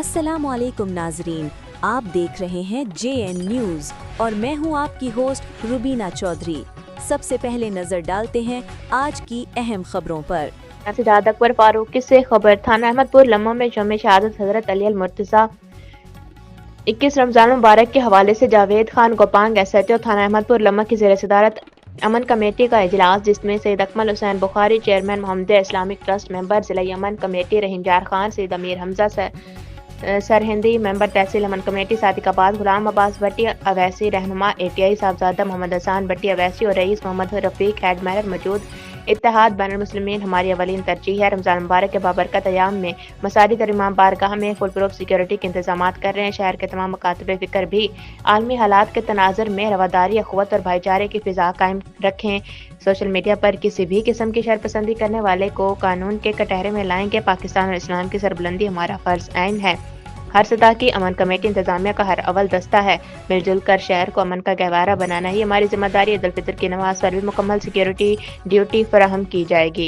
अस्सलामुअलैकुम नाजरीन, आप देख रहे हैं JN न्यूज़ और मैं हूं आपकी होस्ट रुबीना चौधरी। सबसे पहले नजर डालते हैं आज की अहम खबरों पर। सिद्धार्थ अकबर फारूकी से खबर। थाना अहमदपुर लम्हा में जमे शहादत हजरत अली अल मुर्तज़ा 21 रमजान मुबारक के हवाले से जावेद खान गोपांग SHO थाना अहमदपुर लम्हा की ज़ेर सदारत अमन कमेटी का इजलास, जिसमें Syed Akmal Hussain Bukhari chairman, Mohammadia Islamic trust member, जिला अमन कमेटी रहीमयार खान, सैयद अमीर हमजा सरहिंदी मेंबर, तहसील अमन कमेटी सादिकाबाद, गुलाम अब्बास भट्टी अवैसी रहनुमा, ATI साहबजादा मोहम्मद हसन भट्टी अवैसी और rice Mohammad Rafiq head manner मौजूद। इत्तेहाद बैनुल मुस्लिमीन हमारी अवलीन तरजीह है। रमजान मुबारक के बाबरकत अयाम में मसाजिद और इमाम बारगाह में फुल प्रूफ सिक्योरिटी के इंतजाम कर रहे हैं। शहर के तमाम मकातब फिक्र भी आलमी हालात के तनाजर में रवादारी, अखुवत और भाईचारे की फिजा कायम रखें। सोशल मीडिया पर किसी भी किस्म की शरपसंदी करने वाले को कानून के कटहरे में लाएंगे। पाकिस्तान और इस्लाम की सरबुलंदी हमारा फर्ज ऐन है। हर सतह की अमन कमेटी इंतजामिया का हर अव्वल दस्ता है। मिलजुल कर शहर को अमन का गहवारा बनाना ही हमारी जिम्मेदारी है। ईद उल फितर की नमाज पर भी मुकम्मल सिक्योरिटी ड्यूटी फराहम की जाएगी।